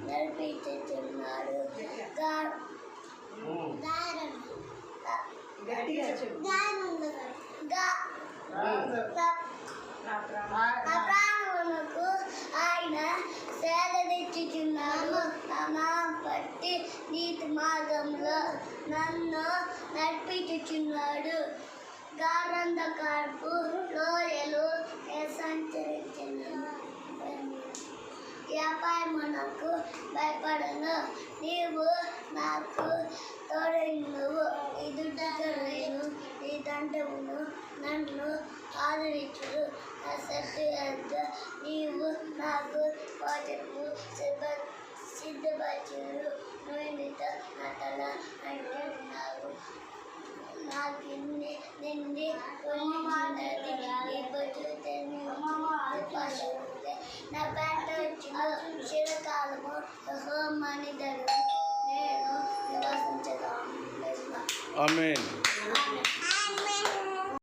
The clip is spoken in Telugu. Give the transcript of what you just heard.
నడిపించుచున్నాడు. నా ప్రాణమునకు ఆయన సేదతీర్చుచున్నాడు. నా నామం బట్టి నీతి మార్గంలో నన్ను నడిపించుచున్నాడు. గాఢంధకారపు లోయలు సంచరించును. అపాయమునకు భయపడను. నీవు నాకు తోడైనవు. నీ దుడ్డను నీ దండమును నన్ను ఆదరించుడు. నా శక్తి అంత నీవు నాకు భోజనము సిద్ధపరచుడు. నూనెతో నా తల అంటున్నావు. నాకు నిండి పొందినది నా పెంట వచ్చిన చిరకాలము యెహోవా మనిదడు నేను నివసించదాము. ఆమేన్.